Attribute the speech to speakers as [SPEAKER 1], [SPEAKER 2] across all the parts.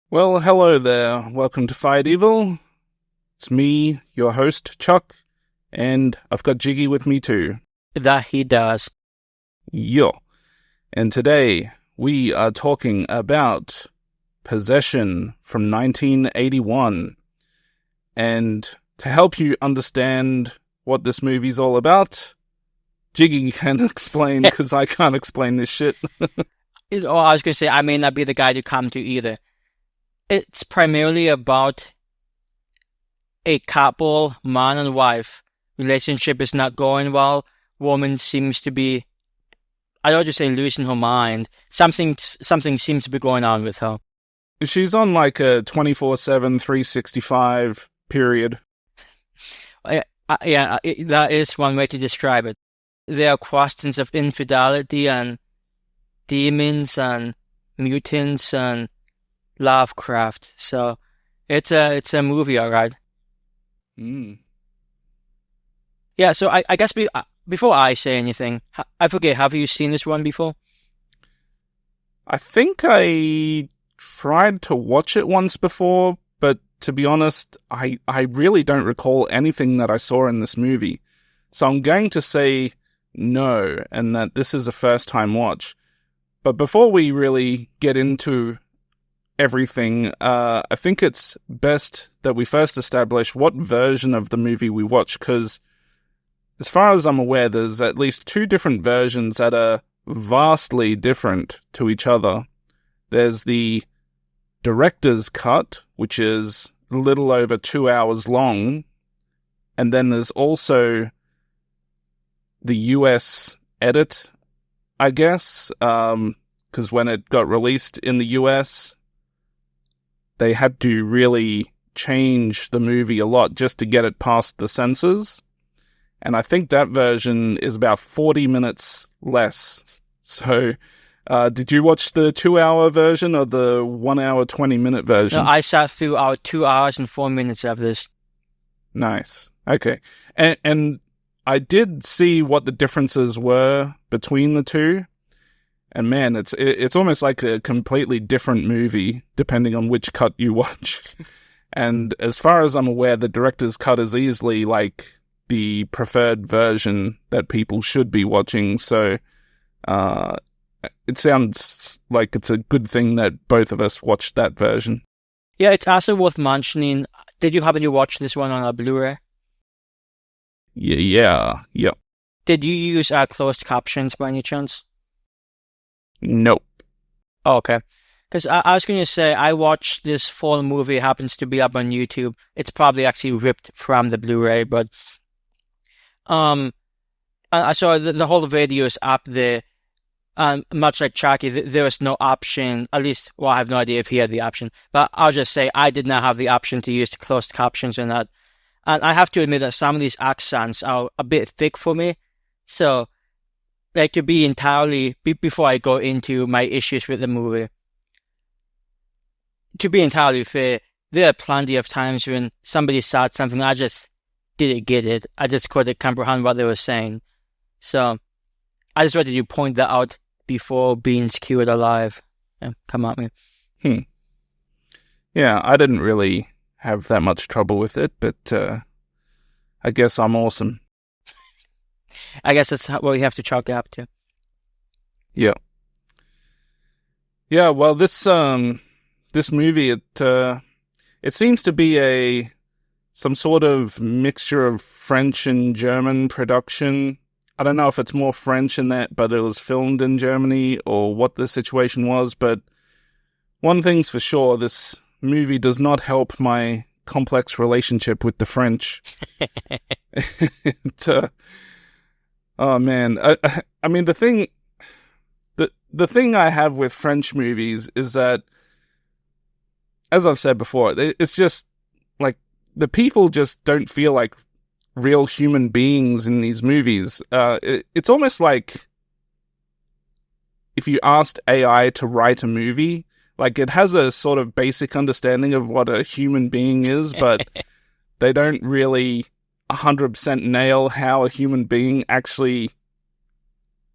[SPEAKER 1] Well, hello there. Welcome to Fight Evil. It's me, your host, Chuck, and I've got Jiggy with me too.
[SPEAKER 2] That he does.
[SPEAKER 1] Yo. And today we are talking about Possession from 1981. And to help you understand what this movie's all about, Jiggy can explain because I can't explain this shit.
[SPEAKER 2] I was going to say, I may not be the guy to come to either. It's primarily about a couple, man and wife. Relationship is not going well. Woman seems to be, I don't just say losing her mind. Something seems to be going on with her.
[SPEAKER 1] She's on like a 24/7, 365 period.
[SPEAKER 2] That is one way to describe it. There are questions of infidelity and demons and mutants and Lovecraft. So it's a movie, all right. Yeah, so I guess before I say anything, I forget, have you seen this one before?
[SPEAKER 1] I think I tried to watch it once before, but to be honest, I really don't recall anything that I saw in this movie. So I'm going to say no, and that this is a first-time watch. But before we really get into everything, I think it's best that we first establish what version of the movie we watch, because as far as I'm aware, there's at least two different versions that are vastly different to each other. There's the director's cut, which is a little over 2 hours long, and then there's also the US edit, I guess, because when it got released in the US, they had to really change the movie a lot just to get it past the censors. And I think that version is about 40 minutes less. So, did you watch the 2-hour version or the 1 hour, 20-minute version?
[SPEAKER 2] No, I sat through our 2 hours and 4 minutes of this.
[SPEAKER 1] Nice. Okay. And I did see what the differences were between the two. And man, it's almost like a completely different movie, depending on which cut you watch. And as far as I'm aware, the director's cut is easily like the preferred version that people should be watching. So it sounds like it's a good thing that both of us watched that version.
[SPEAKER 2] Yeah, it's also worth mentioning. Did you happen to watch this one on a Blu-ray?
[SPEAKER 1] Yeah.
[SPEAKER 2] Did you use closed captions by any chance?
[SPEAKER 1] Nope.
[SPEAKER 2] Oh, okay. Because I was going to say, I watched this full movie, happens to be up on YouTube. It's probably actually ripped from the Blu-ray, but I saw the whole video is up there. Much like Chucky, there was no option, at least, well, I have no idea if he had the option, but I'll just say I did not have the option to use the closed captions or not. And I have to admit that some of these accents are a bit thick for me. So, like, to be entirely, before I go into my issues with the movie, to be entirely fair, there are plenty of times when somebody said something, I just didn't get it. I just couldn't comprehend what they were saying. So, I just wanted to point that out before being skewered alive. Yeah, come at me.
[SPEAKER 1] Yeah, I didn't really have that much trouble with it, but I guess I'm awesome.
[SPEAKER 2] I guess that's what we have to chalk it up to.
[SPEAKER 1] Yeah. Yeah, well, this movie, it seems to be some sort of mixture of French and German production. I don't know if it's more French in that, but it was filmed in Germany or what the situation was, but one thing's for sure, this movie does not help my complex relationship with the French. Oh man, I mean the thing I have with French movies is that, as I've said before, it's just like the people just don't feel like real human beings in these movies. It's almost like if you asked AI to write a movie, like it has a sort of basic understanding of what a human being is, but they don't really 100% nail how a human being actually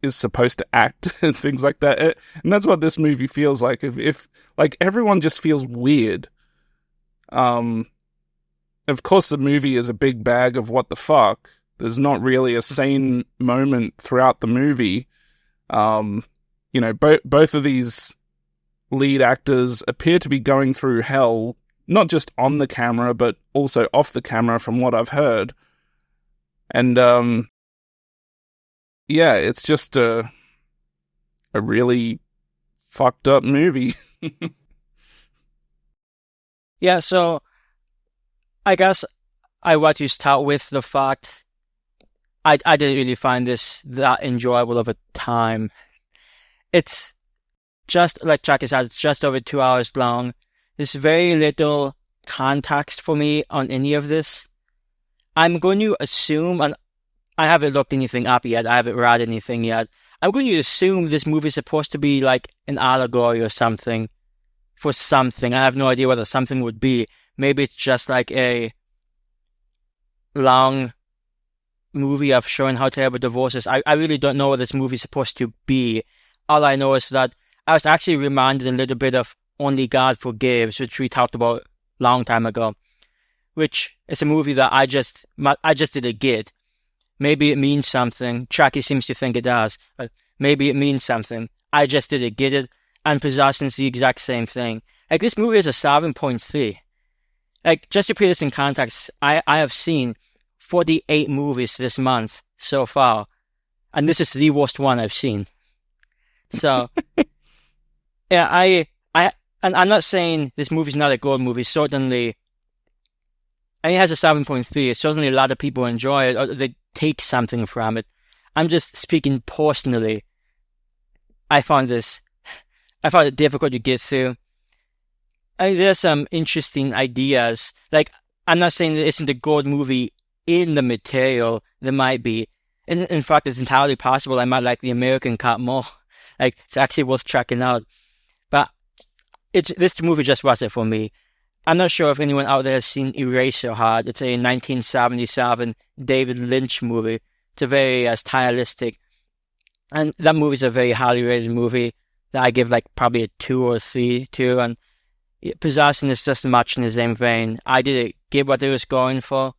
[SPEAKER 1] is supposed to act and things like that. And that's what this movie feels like. If like everyone just feels weird. Of course, the movie is a big bag of what the fuck. There's not really a sane moment throughout the movie. Both of these lead actors appear to be going through hell, not just on the camera, but also off the camera from what I've heard. And, it's just a really fucked up movie.
[SPEAKER 2] Yeah, so I guess I want to start with the fact I didn't really find this that enjoyable of a time. It's just, like Chucky said, it's just over 2 hours long. There's very little context for me on any of this. I'm going to assume, and I haven't looked anything up yet, I haven't read anything yet, I'm going to assume this movie is supposed to be like an allegory or something for something. I have no idea what the something would be. Maybe it's just like a long movie of showing how terrible divorce is. I really don't know what this movie is supposed to be. All I know is that I was actually reminded a little bit of Only God Forgives, which we talked about a long time ago, which is a movie that I just didn't get. Maybe it means something. Chucky seems to think it does. But maybe it means something. I just didn't get it. And Possession's the exact same thing. Like, this movie is a 7.3. Like, just to put this in context, I have seen 48 movies this month so far. And this is the worst one I've seen. So, yeah, and I'm not saying this movie's not a good movie. Certainly, and it has a 7.3. Certainly a lot of people enjoy it, or they take something from it. I'm just speaking personally. I found it difficult to get through. There's some interesting ideas. Like, I'm not saying there isn't a good movie in the material. There might be. In fact, it's entirely possible I might like the American cut more. Like, it's actually worth checking out. But this movie just wasn't for me. I'm not sure if anyone out there has seen Eraserheart. It's a 1977 David Lynch movie. It's a very stylistic. And that movie's a very highly rated movie that I give like probably a 2 or 3 to. And Possession is just much in the same vein. I didn't get what it was going for.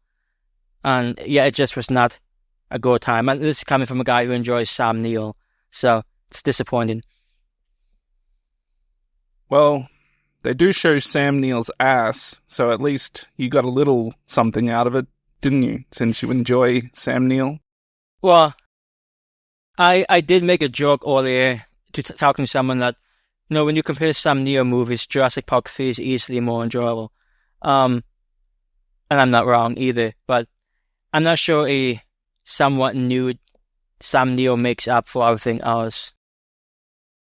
[SPEAKER 2] And yeah, it just was not a good time. And this is coming from a guy who enjoys Sam Neill. So it's disappointing.
[SPEAKER 1] Well, they do show Sam Neill's ass, so at least you got a little something out of it, didn't you? Since you enjoy Sam Neill.
[SPEAKER 2] Well, I did make a joke earlier to talking to someone that, when you compare Sam Neill movies, Jurassic Park 3 is easily more enjoyable. And I'm not wrong either, but I'm not sure a somewhat nude Sam Neill makes up for everything else.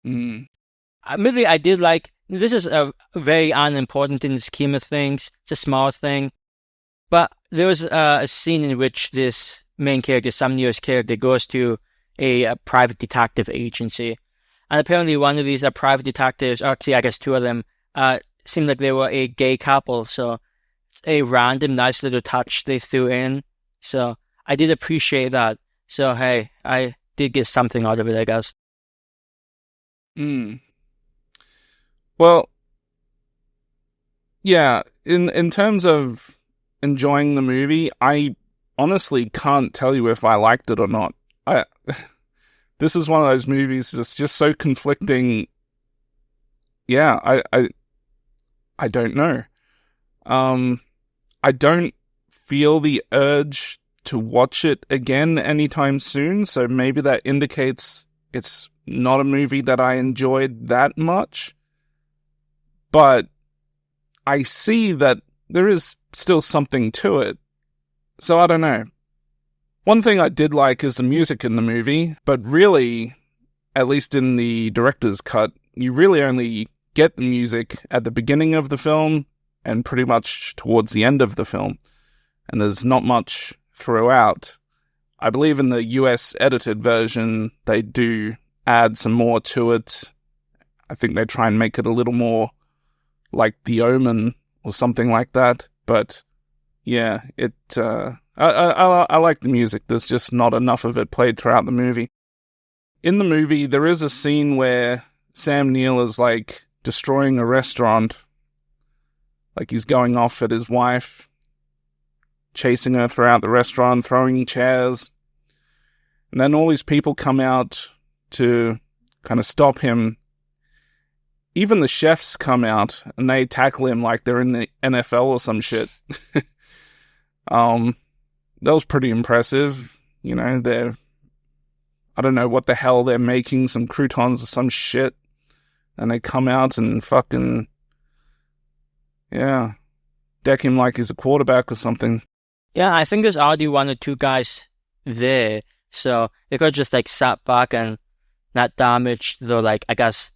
[SPEAKER 2] Admittedly, I did like, this is a very unimportant in the scheme of things. It's a small thing. But there was a scene in which this main character, Sam Neill's character, goes to a private detective agency. And apparently one of these private detectives, actually I guess 2 of them, seemed like they were a gay couple. So it's a random nice little touch they threw in. So I did appreciate that. So hey, I did get something out of it, I guess.
[SPEAKER 1] Well, yeah, in terms of enjoying the movie, I honestly can't tell you if I liked it or not. This is one of those movies that's just so conflicting. Yeah, I don't know. I don't feel the urge to watch it again anytime soon, so maybe that indicates it's not a movie that I enjoyed that much. But I see that there is still something to it. So I don't know. One thing I did like is the music in the movie, but really, at least in the director's cut, you really only get the music at the beginning of the film and pretty much towards the end of the film. And there's not much throughout. I believe in the US edited version, they do add some more to it. I think they try and make it a little more like The Omen or something like that. But yeah, I like the music. There's just not enough of it played throughout the movie. in the movie, there is a scene where Sam Neill is, like, destroying a restaurant. Like, he's going off at his wife, chasing her throughout the restaurant, throwing chairs. And then all these people come out to kind of stop him. Even the chefs come out, and they tackle him like they're in the NFL or some shit. That was pretty impressive. You know, I don't know what the hell they're making, some croutons or some shit. And they come out and fucking, yeah, deck him like he's a quarterback or something.
[SPEAKER 2] Yeah, I think there's already one or two guys there. So they could just, like, sat back and not damage, though, like, I guess,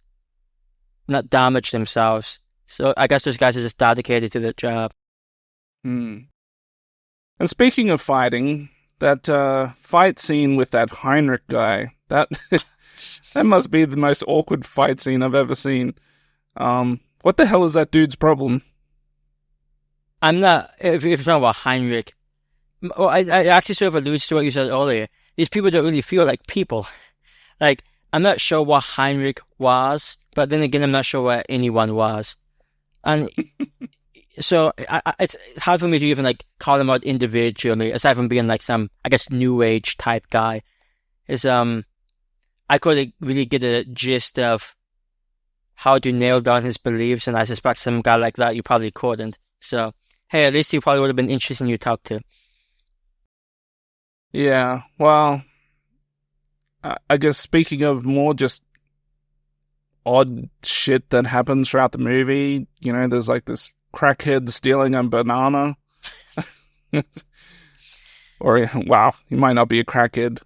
[SPEAKER 2] not damage themselves. So I guess those guys are just dedicated to their job.
[SPEAKER 1] And speaking of fighting, that fight scene with that Heinrich guy, that that must be the most awkward fight scene I've ever seen. What the hell is that dude's problem?
[SPEAKER 2] I'm not, if you're talking about Heinrich, I actually sort of alludes to what you said earlier. These people don't really feel like people. Like, I'm not sure what Heinrich was, but then again, I'm not sure what anyone was. And so it's hard for me to even, like, call them out individually, aside from being, like, some, I guess, new age type guy. I couldn't really get a gist of how to nail down his beliefs, and I suspect some guy like that you probably couldn't. So, hey, at least he probably would have been interesting to talk to.
[SPEAKER 1] Yeah, well, I guess speaking of more just odd shit that happens throughout the movie, you know, there's like this crackhead stealing a banana. Or, wow, he might not be a crackhead.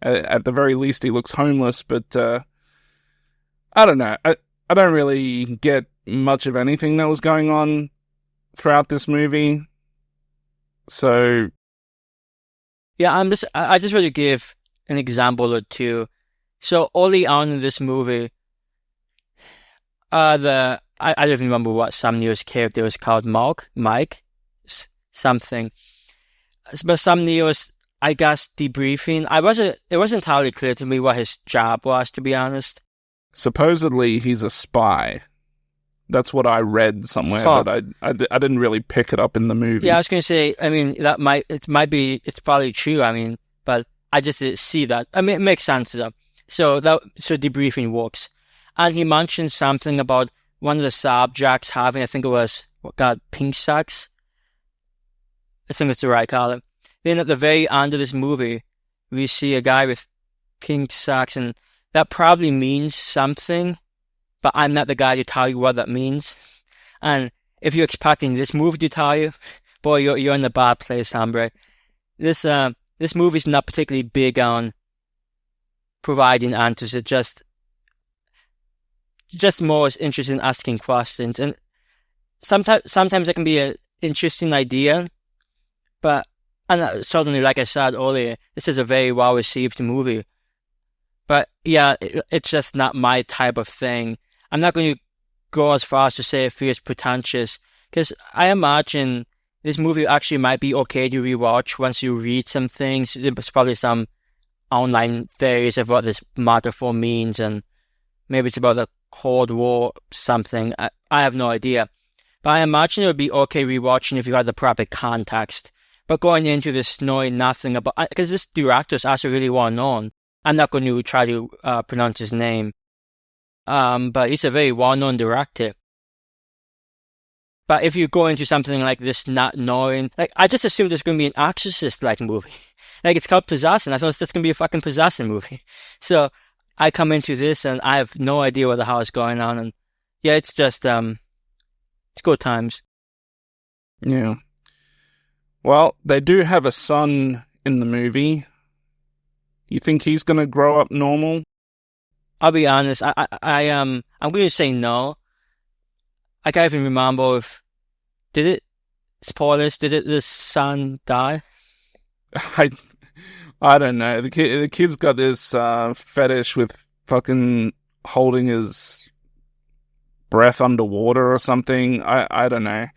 [SPEAKER 1] At the very least, he looks homeless, but I don't know. I don't really get much of anything that was going on throughout this movie. So,
[SPEAKER 2] yeah, I just want to give an example or two. So early on in this movie, I don't even remember what Sam Neill's character was called, Mike, something. But Sam Neill was, I guess, debriefing. It wasn't entirely clear to me what his job was, to be honest.
[SPEAKER 1] Supposedly he's a spy. That's what I read somewhere, but I didn't really pick it up in the movie.
[SPEAKER 2] Yeah, I was going to say, I mean, it's probably true, I mean, but I just didn't see that. I mean, it makes sense though. So debriefing works. And he mentioned something about one of the subjects having, I think it was, pink socks? I think that's the right color. Then at the very end of this movie, we see a guy with pink socks, and that probably means something, but I'm not the guy to tell you what that means. And if you're expecting this movie to tell you, boy, you're in a bad place, hombre. This movie's not particularly big on providing answers. It just more is interested in asking questions. And sometimes it can be an interesting idea, but certainly, like I said earlier, this is a very well-received movie. But yeah, it's just not my type of thing. I'm not going to go as far as to say it feels pretentious, because I imagine this movie actually might be okay to rewatch once you read some things. There's probably some online theories of what this metaphor means, and maybe it's about the Cold War something. I have no idea. But I imagine it would be okay rewatching if you had the proper context. But going into this knowing nothing about, because this director is actually really well known. I'm not going to try to pronounce his name. But he's a very well-known director. But if you go into something like this not knowing, like, I just assumed there's going to be an Exorcist-like movie. Like, it's called Possession. I thought it's just going to be a fucking Possession movie. So I come into this and I have no idea what the hell is going on. And yeah, it's just, it's good times.
[SPEAKER 1] Yeah. Well, they do have a son in the movie. You think he's going to grow up normal?
[SPEAKER 2] I'll be honest. I'm going to say no. I can't even remember if spoilers, did the son die?
[SPEAKER 1] I don't know. The kid's got this fetish with fucking holding his breath underwater or something. I don't know.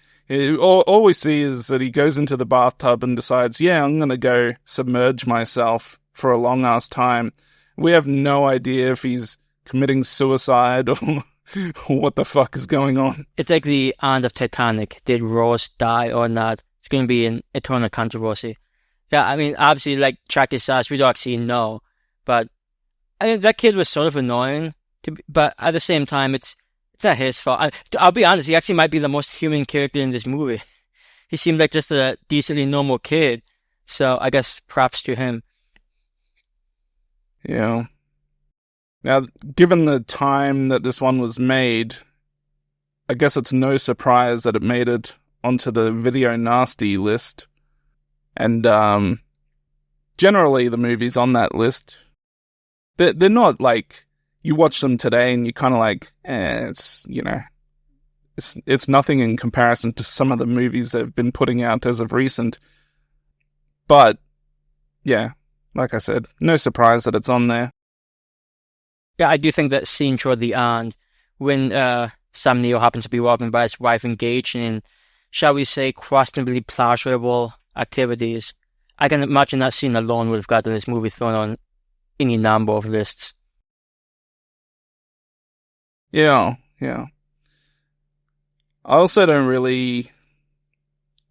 [SPEAKER 1] All we see is that he goes into the bathtub and decides, yeah, I'm going to go submerge myself for a long-ass time. We have no idea if he's committing suicide or what the fuck is going on.
[SPEAKER 2] It's like the end of Titanic. Did Rose die or not? It's going to be an eternal controversy. Yeah, I mean, obviously, like Chucky says, we don't actually know. But I mean, that kid was sort of annoying. But at the same time, it's not his fault. I'll be honest, he actually might be the most human character in this movie. He seemed like just a decently normal kid. So I guess props to him.
[SPEAKER 1] Yeah. Now, given the time that this one was made, I guess it's no surprise that it made it onto the Video Nasty list. And generally, the movies on that list, they're not like, you watch them today and you're kind of like, it's, you know, it's nothing in comparison to some of the movies they've been putting out as of recent. But, yeah, like I said, no surprise that it's on there.
[SPEAKER 2] Yeah, I do think that scene toward the end, when Sam Neill happens to be walking by his wife engaged in, shall we say, questionably pleasurable activities, I can imagine that scene alone would have gotten this movie thrown on any number of lists.
[SPEAKER 1] Yeah. I also don't really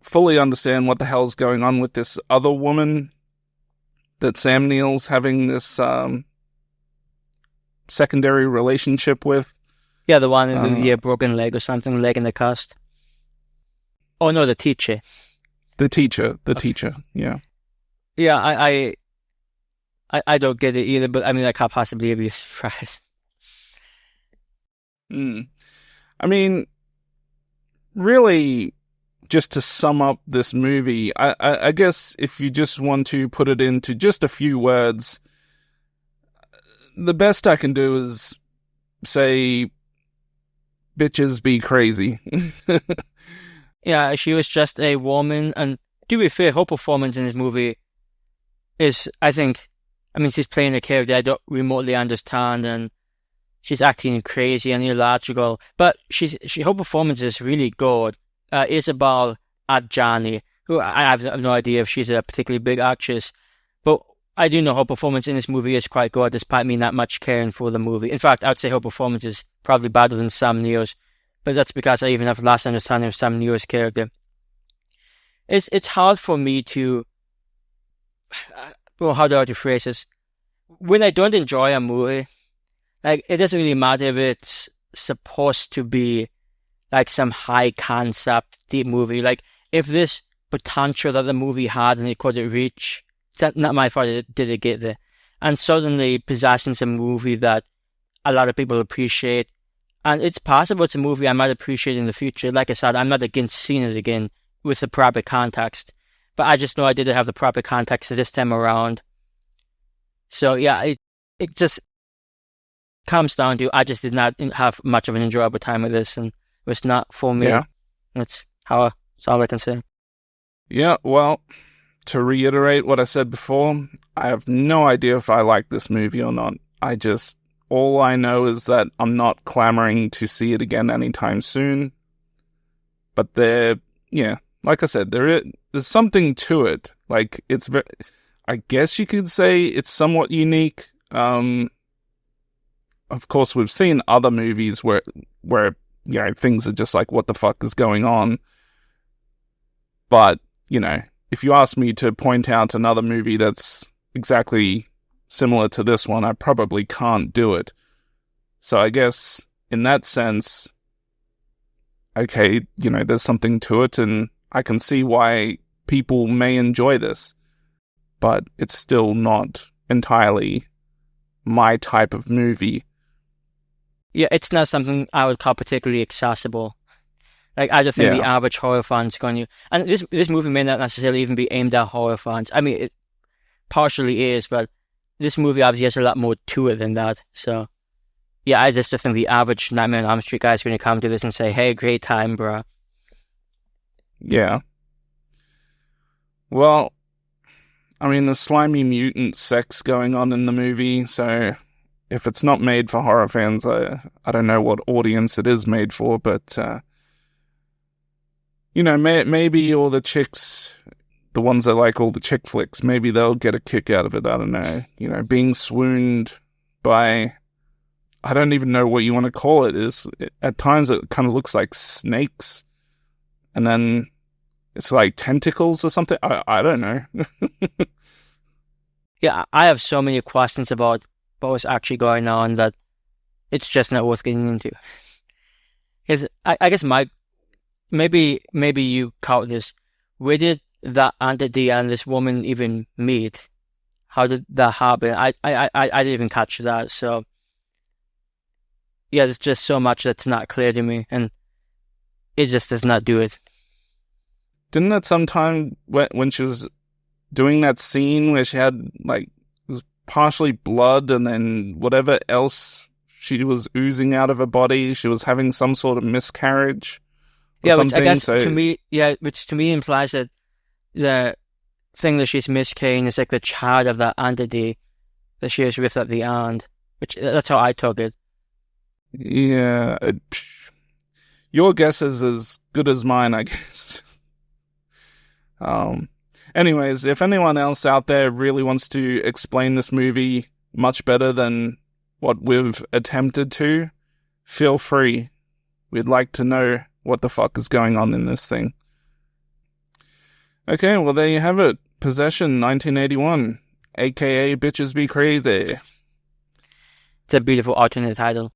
[SPEAKER 1] fully understand what the hell's going on with this other woman that Sam Neill's having this secondary relationship with.
[SPEAKER 2] Yeah, the one with the broken leg or something, leg in the cast. Oh no, the teacher.
[SPEAKER 1] The teacher, yeah.
[SPEAKER 2] Yeah, I don't get it either, but I mean, that can't possibly be a surprise.
[SPEAKER 1] I mean, really, just to sum up this movie, I guess if you just want to put it into just a few words, the best I can do is say, bitches be crazy.
[SPEAKER 2] Yeah, she was just a woman, and to be fair, her performance in this movie is, I mean, she's playing a character I don't remotely understand, and she's acting crazy and illogical, but her performance is really good. Isabelle Adjani, who I have no idea if she's a particularly big actress, but I do know her performance in this movie is quite good, despite me not much caring for the movie. In fact, I would say her performance is probably better than Sam Neill's, but that's because I even have less understanding of Sam Neill's character. It's hard for me to, well, how do I phrase this? When I don't enjoy a movie, like, it doesn't really matter if it's supposed to be like some high concept deep movie. Like, if this potential that the movie had and it couldn't reach, it's not my fault did it get there. And suddenly possessing some movie that a lot of people appreciate, and it's possible it's a movie I might appreciate in the future. Like I said, I'm not against seeing it again with the proper context, but I just know I didn't have the proper context this time around. So yeah, it just comes down to I just did not have much of an enjoyable time with this, and it was not for me.
[SPEAKER 1] Yeah.
[SPEAKER 2] That's all I can say.
[SPEAKER 1] Yeah, well, to reiterate what I said before, I have no idea if I like this movie or not. All I know is that I'm not clamoring to see it again anytime soon. But like I said, there's something to it. Like, I guess you could say it's somewhat unique. Of course, we've seen other movies where things are just like, what the fuck is going on? But, if you ask me to point out another movie that's exactly similar to this one, I probably can't do it. So I guess, in that sense, okay, there's something to it, and I can see why people may enjoy this. But it's still not entirely my type of movie.
[SPEAKER 2] Yeah, it's not something I would call particularly accessible. Like, I just think the average horror fan's going to... And this movie may not necessarily even be aimed at horror fans. I mean, it partially is, but this movie obviously has a lot more to it than that. So, yeah, I just think the average Nightmare on Elm Street guy is going to come to this and say, hey, great time, bruh.
[SPEAKER 1] Yeah. Well, I mean, there's slimy mutant sex going on in the movie, so if it's not made for horror fans, I don't know what audience it is made for, but, maybe all the chicks the ones that like all the chick flicks, maybe they'll get a kick out of it. I don't know. Being swooned by, I don't even know what you want to call it. At times it kind of looks like snakes, and then it's like tentacles or something. I don't know.
[SPEAKER 2] Yeah, I have so many questions about what was actually going on that it's just not worth getting into. Because I guess maybe you caught this. Where did that entity and this woman even meet? How did that happen? I didn't even catch that. So yeah, there's just so much that's not clear to me, and it just does not do it.
[SPEAKER 1] Didn't that sometime when she was doing that scene where she had like it was partially blood and then whatever else she was oozing out of her body, she was having some sort of miscarriage?
[SPEAKER 2] Yeah, which I guess to me implies that the thing that she's miscarrying is like the child of that entity that she was with at the end. Which that's how I took it.
[SPEAKER 1] Yeah, your guess is as good as mine, I guess. Anyways, if anyone else out there really wants to explain this movie much better than what we've attempted to, feel free. We'd like to know what the fuck is going on in this thing. Okay, well there you have it. Possession 1981, aka Bitches Be Crazy.
[SPEAKER 2] It's a beautiful alternate title.